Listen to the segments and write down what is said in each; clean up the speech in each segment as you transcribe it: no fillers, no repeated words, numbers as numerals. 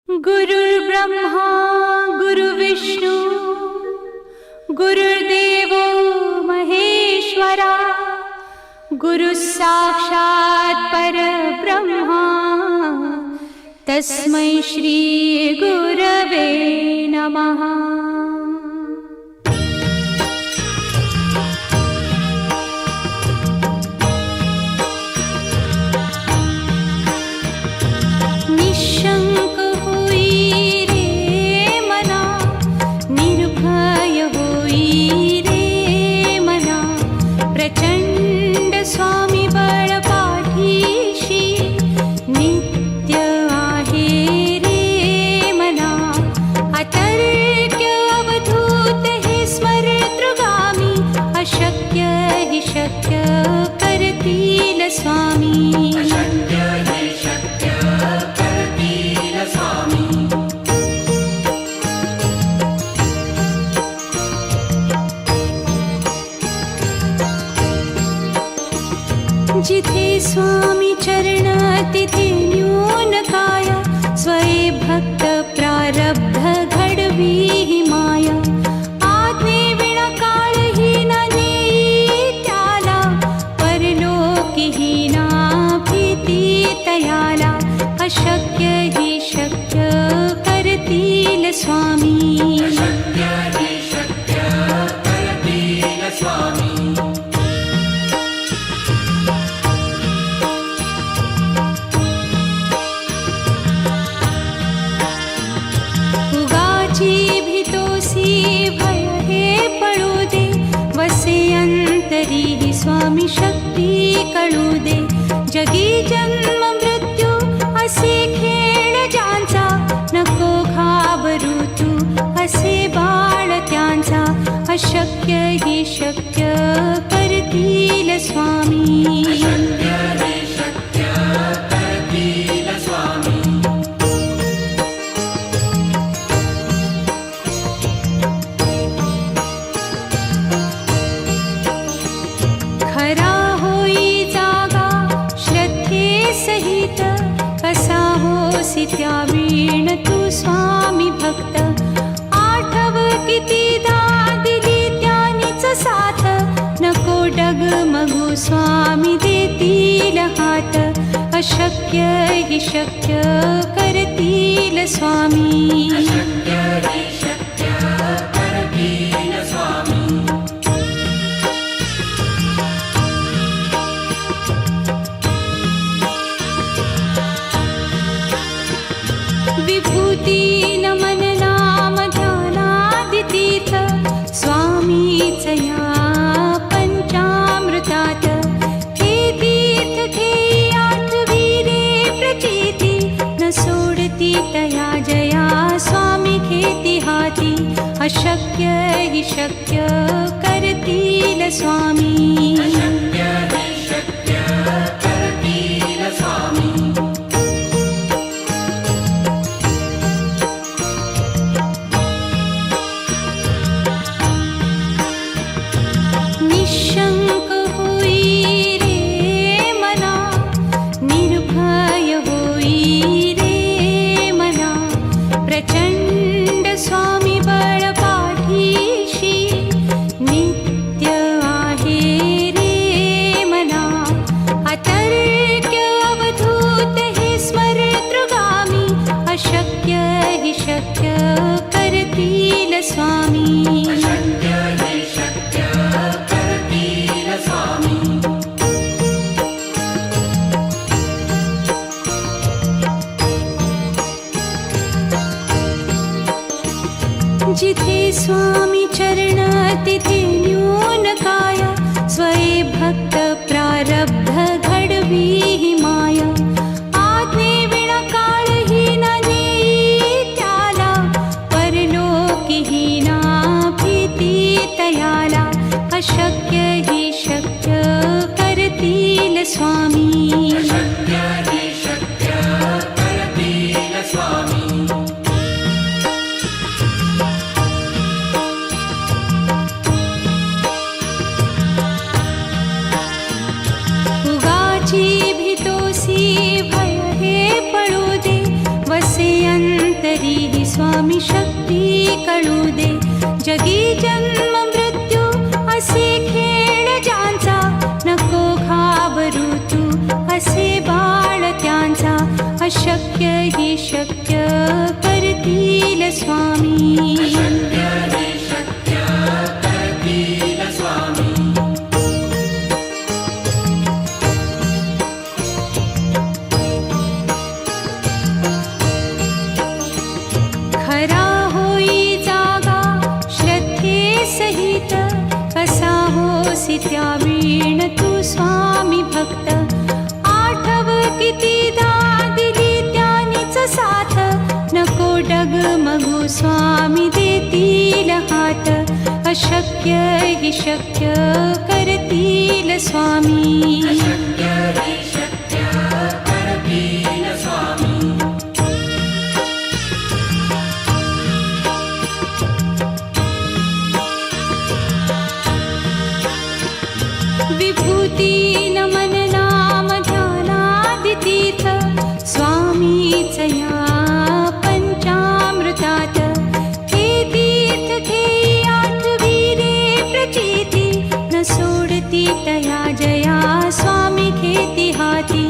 गुरुर्ब्रह्मा गुरुविष्णू गुरुर्देवो महेश्वरा गुरुः साक्षात् परब्रह्मा तस्मै श्री गुरवे नमः। निशंक होई रे मना, निर्भय होई रे मना, प्रचंड स्वामी बळ पाठीशी नित्य आहे रे मना। अतर्क्य अवधूत हे स्मरतृगामी, अशक्य हि शक्य करतील स्वामी। जिथे स्वामी चरण तिथे न्यून काया, स्वये भक्त प्रारब्ध घडवी ही माया। आज्ञे विना काळही न नेई त्याला, परलोकी ही ना भीती तयाला। अशक्य ही शक्य करतील स्वामी। भय हे पळू दे, वसे अंतरी ही स्वामी शक्ती कळू दे। जगी जन्म मृत्यू असे खेळ ज्यांचा, नको घाबरू तू असे बाळ त्यांचा। अशक्य ही शक्य करतील स्वामी। खरा होई जागा श्रद्धे सहित, कसा होसी त्या वीण तू स्वामी भक्त। आठव कितीदा दिली त्यानीच साथ, नको डगमगू स्वामी देतील हात। अशक्य हि शक्य करतील स्वामी। विभूती नमन नाम ध्यानादि तीर्थ, स्वामीच या पंचामृतात। हे तीर्थ घेई आठवी रे प्रचिती, न सोडती तया जया स्वामी घेती हाती। अशक्य हि शक्य करतील स्वामी। निशंक होई रे मना, निर्भय होई रे मना, प्रचंड स्वामी बळ पाठीशी नित्य आहे रे मना। अतर्क्य अवधूत हे स्मरतृगामी, अशक्य हि शक्य करतील स्वामी। जिथे स्वामी चरण तिथे न्यून काया, स्वये भक्त प्रारब्ध घडवी ही माया। आज्ञे विना काळही न नेई त्याला, परलोकी ही ना भीती तयाला। अशक्य ही शक्य करतील स्वामी। भीतोसी भय हे पळू दे, वसे अंत स्वामी शक्ती कळू दे. जगी जन्म मृत्यू असे खेळ ज्यांचा, नको घाबरू तू असे बाळ त्यांचा. अशक्य ही शक्य करतील स्वामी. खरा होई जागा श्रद्धे सहित, कसा होसी त्या वीण तू स्वामी भक्त. आठव कितीदा दिली त्यानीच साथ, नको डगमगू स्वामी देतील हात. अशक्य ही शक्य करतील स्वामी. विभूती नमन नाम ध्यानादितीर्थ, स्वामीच या पंचामृतात. हे तीर्थ घेई आठवी रे प्रचिती, न सोडती तया जया स्वामी घेती हाती.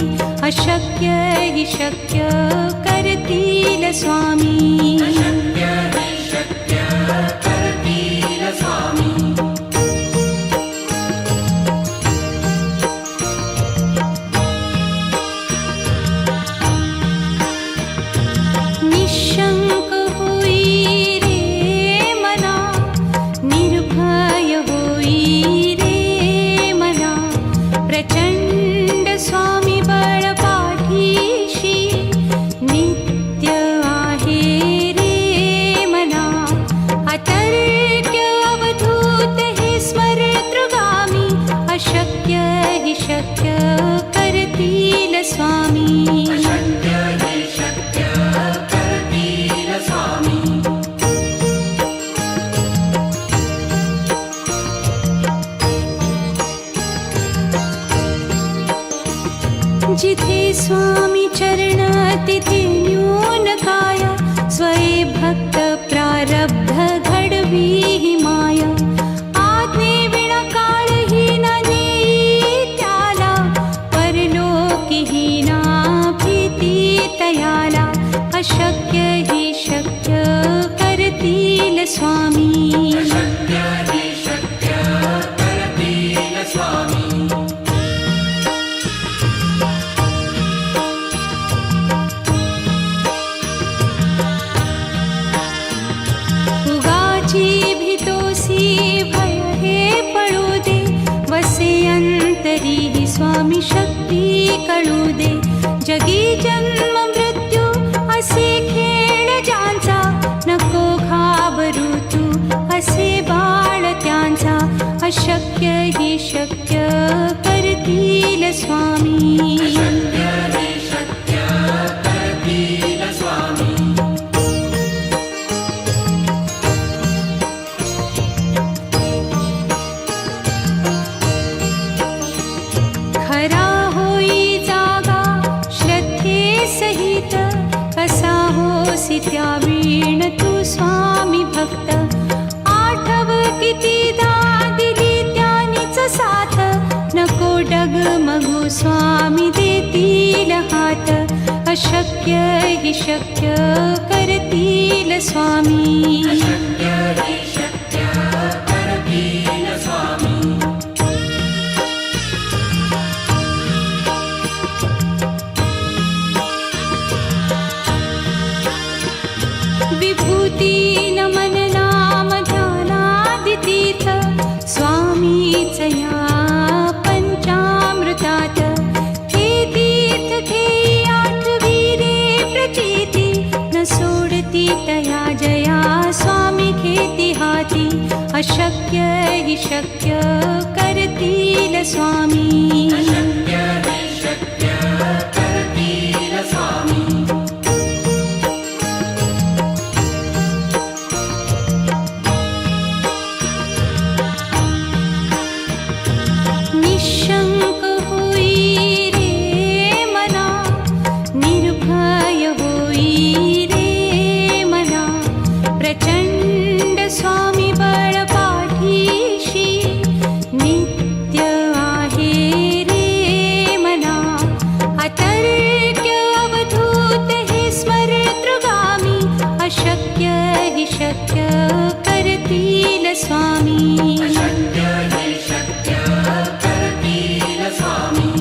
अशक्य ही शक्य करतील स्वामी. निशंक होई रे मना, निर्भय होई रे मना. प्रचंड स्वामी बळ पाठीशी, नित्य आहे रे मना. अतर्क्य अवधूत हे स्मरतृगामी, अशक्य हि शक्य करतील स्वामी. जिथे स्वामी चरण तिथे न्यून काया, स्वये भक्त प्रारब्ध घडवी ही माया. आज्ञे विना काळही न नेई त्याला, परलोकीही ना भीती तयाला. अशक्य ही शक्य करतील स्वामी. उगाची भीतोसी भय हे पळू दे, वसे अंतरी ही स्वामी शक्ती कळू दे. जगी जन्म मृत्यू असे खेळ ज्यांचा, नको घाबरू तू असे बाळ त्यांचा. अशक्य ही शक्य करतील स्वामी. खरा होई जागा श्रद्धे सहित, कसा होसी त्या वीण तू स्वामी भक्त. आठव कितीदा दिली त्यानीच साथ, नको डगमगू स्वामी देतील हात. अशक्य हि शक्य करतील स्वामी. विभूती नमन नाम ध्यानादितीर्थ, स्वामीच या पंचामृतात. हे तीर्थ घेई आठवी रे प्रचिती, न सोडती तया जया स्वामी घेती हाती. अशक्य हि शक्य करतील स्वामी. निशंक होई रे मना, निर्भय होई रे मना. अशक्य हि शक्य करतील स्वामी. अशक्य हि शक्य करतील स्वामी.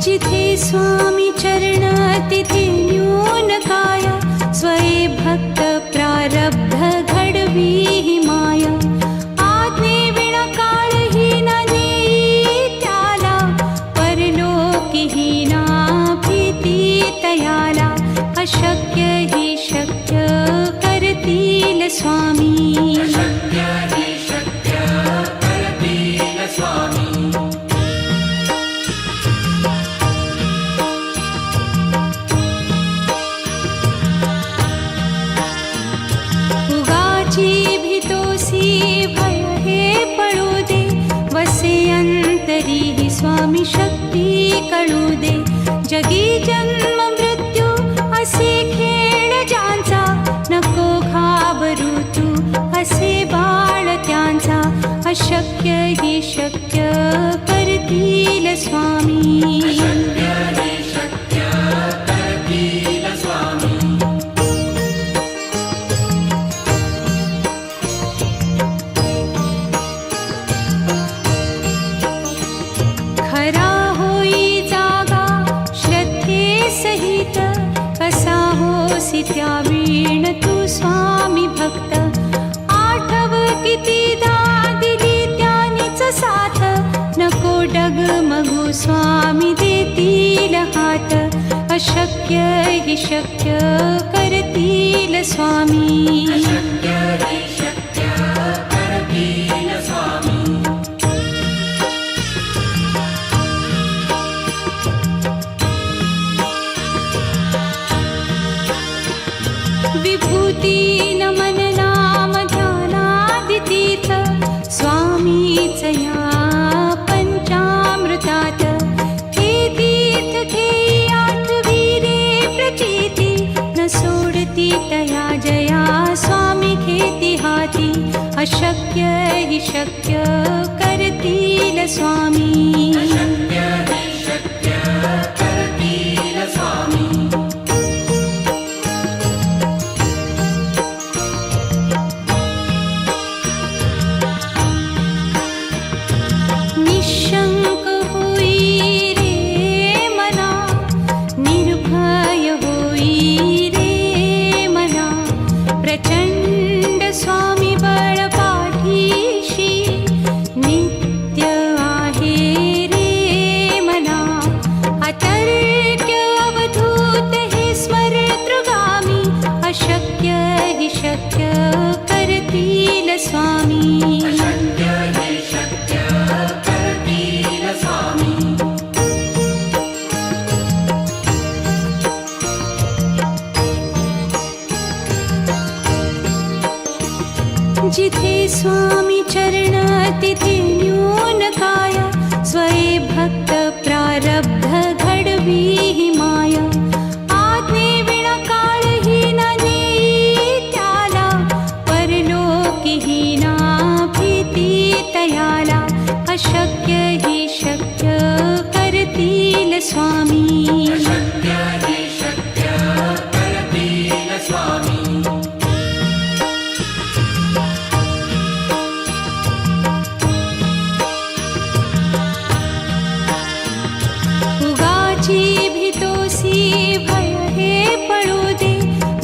जिथे स्वामी चरण तिथे न्यून काय. स्वये भक्त प्रारब्ध घडवी हि माया. आज्ञे विना काळहीन नेई त्याला. परलोकीहीना भीती तयाला. अशक्य हि शक्य करतील स्वामी. अशक्य हि शक्य करतील स्वामी. भय हे पळू दे. वसे अंतरी हि स्वामी शक्ती कळू दे. जगी जन्म मृत्यू असे खेळ ज्यांचा. नको घाबरू तू असे बाळ त्यांचा. अशक्य हि शक्य करतील स्वामी. अशक्य हि शक्य करतील स्वामी. खरा होई जागा श्रद्धे सहित. कसा होसी त्या वीण तू स्वामी भक्त. आठव कितीदा दिली त्यानीच साथ. नको डगमगू स्वामी देतील हात. अशक्य हि शक्य करतील स्वामी. अशक्य हि शक्य करतील स्वामी. विभूती नमन नाम ध्यानादितीर्थ. स्वामीच या पंचामृतात. हे तीर्थ घेई आठवी रे प्रचिती. न सोडती तया जया स्वामी घेती हाती. अशक्य हि शक्य करतील स्वामी. अशक्य हि शक्य करतील स्वामी. निशंक होई रे मना. निर्भय होई रे मना. प्रचंड स्वामी बळ पाठीशी. नित्य आहे रे मना. अतर्क्य अवधूत हे स्मरतृगामी. अशक्य हि शक्य करतील स्वामी. अशक्य हि शक्य करतील स्वामी. जिथे स्वामी चरण तिथे न्यून काय. स्वये भक्त प्रारब्ध घडवी हि माया. आज्ञे विना काळहीन नेई त्याला. परलोकीहीना भीती तयाला. अशक्य हि शक्य करतील स्वामी. अशक्य हि शक्य करतील स्वामी. भय हे पळू दे.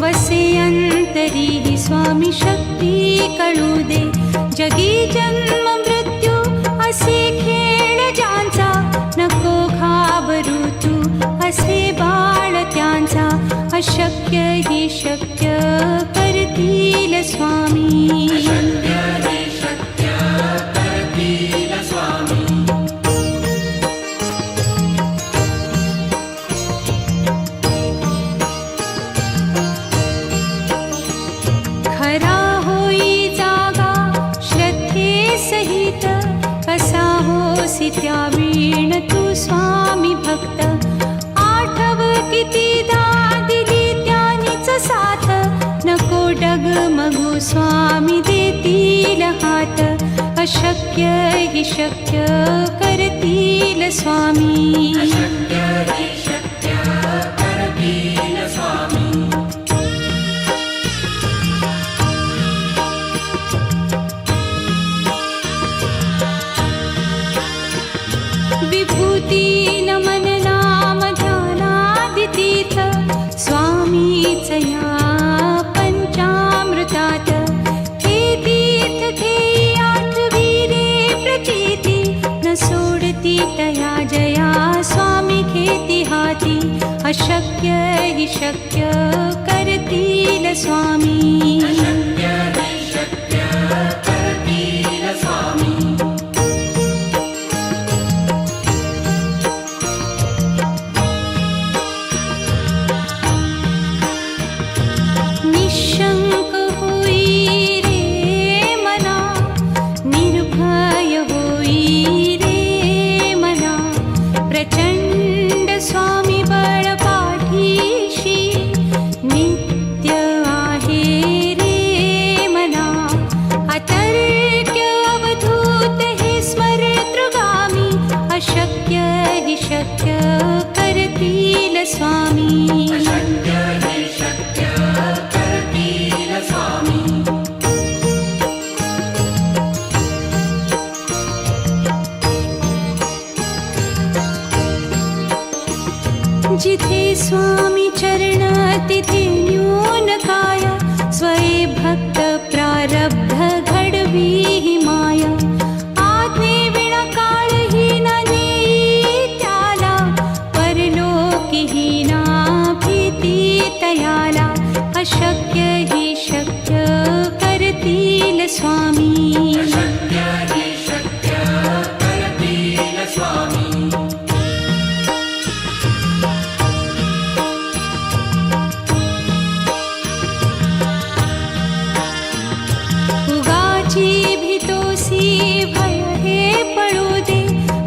वसे अंतरी हि स्वामी शक्ती कळू दे. जगी जन्म मृत्यू असे खेळ ज्यांचा. नको घाबरू तू असे बाळ त्यांचा. अशक्य हि शक्य करतील स्वामी. अशक्य हि शक्य करतील स्वामी. खरा होई जागा श्रद्धे सहित. कसा होसी त्या वीण तू स्वामी भक्त. आठव कितीदा दिली त्यानीच साथ. नको डगमगू स्वामी देतील हात. अशक्य हि शक्य करतील स्वामी. विभूती नमन नाम ध्यानादितीर्थ स्वामीच या पंचामृतात. हे तीर्थ घेई आठविरे प्रचिती न सोडती तया जया स्वामी घेती हाती. अशक्य हि शक्य करतील स्वामी. निशंक होई रे मना, निर्भय होई रे मना. प्रचंड स्वामी बळ पाठीशी नित्य आहे रे मना. अतर्क्य अवधूत हे स्मरतृगामी. अशक्य हि शक्य करतील स्वामी. जिथे स्वामी चरण तिथे न्यून काय. स्वये भक्त प्रारब्ध घडवी हि माया. आज्ञे विना काळही न नेई त्याला. परलोकी हि ना भीती तयाला. अशक्य हि शक्य करतील स्वामी. भय हे पळू दे.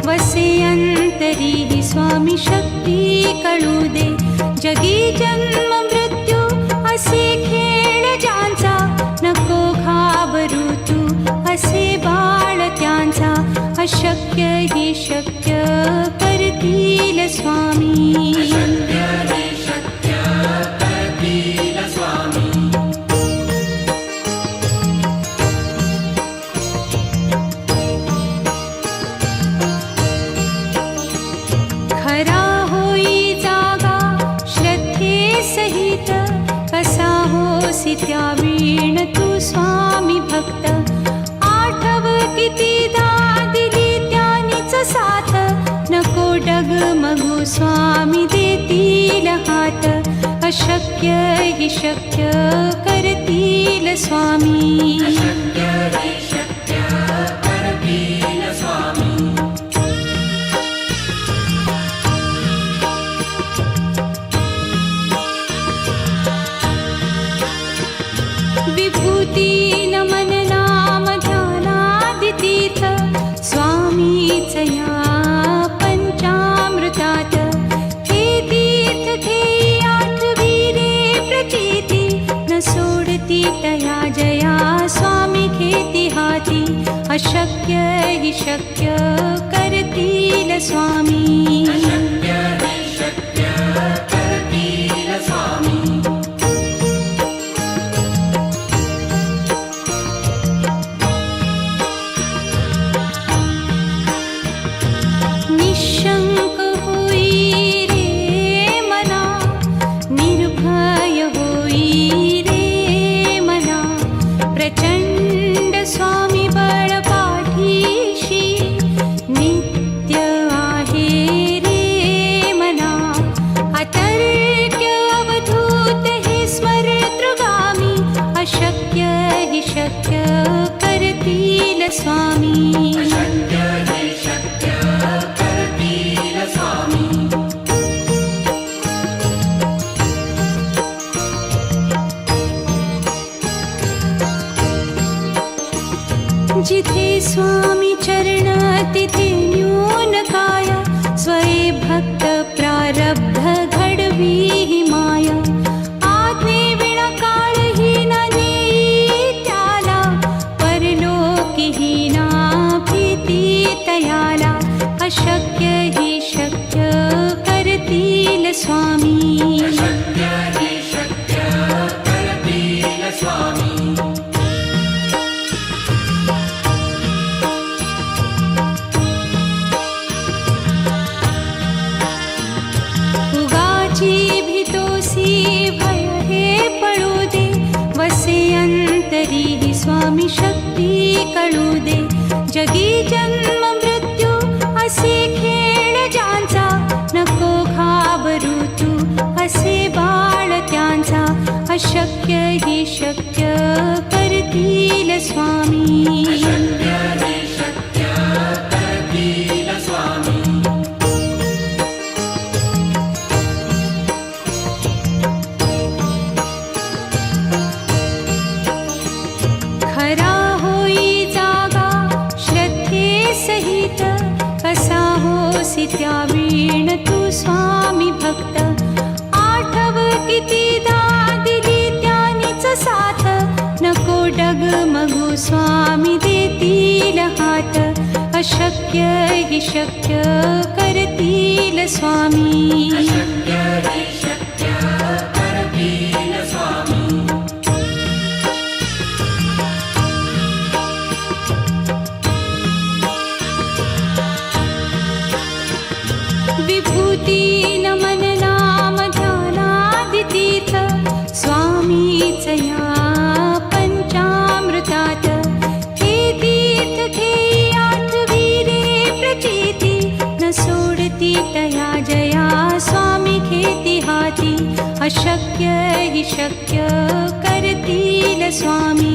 वसे अंतरी हि स्वामी शक्ती कळू दे. जगी जन्म मृत्यू असे खेळ ज्यांचा. नको घाबरू तू असे बाळ त्यांचा. अशक्य हि शक्य करतील स्वामी. खरा होई जागा श्रद्धे सहित. कसा होसी त्या वीण तू स्वामी भक्त. आठव कितीदा दिली त्यानीच साथ. नको डगमगू स्वामी देतील हात. अशक्य हि शक्य करतील स्वामी. विभूती नमन नाम ध्यानादितीर्थ स्वामीच या पंचामृतात. हे तीर्थ घेई आठविरे प्रचिती न सोडती तया जया स्वामी घेती हाती. अशक्य हि शक्य करतील स्वामी. निशंक होई रे मना, निर्भय होई रे मना. प्रचंड स्वामी बळ पाठीशी नित्य आहे रे मना. अतर्क्य अवधूत हे स्मरतृगामी. अशक्य हि शक्य करतील स्वामी. जिथे स्वामी चरण तिथे न्यून काय. स्वये भक्त प्रारब्ध घडवी हि माया. आज्ञे विना काळही न नेई त्याला. परलोकी हि ना अशक्य हि शक्य करतील स्वामी उगाची भीतोसी भय हे पळू दे वसे अंतरी ही स्वामी शक्ती कळू दे जगी जन्म मृत्यू असे खेळ ज्यांचा नको घाबरू तू असे बाळ त्यांचा अशक्य हि शक्य करतील स्वामी खरा होई जागा श्रद्धे सहित कसा होसी त्या वीण तू स्वामी भक्त आठव कितीदा दिली त्यानीच साथ नको डगमगू स्वामी देतील हात अशक्य हि शक्य करतील स्वामी विभूती नमन नाम ध्यानादितीर्थ स्वामीच या पंचामृतात हे तीर्थ घेई आठवीरे प्रचिती न सोडती तया जया स्वामी घेती हाती अशक्य हि शक्य करतील स्वामी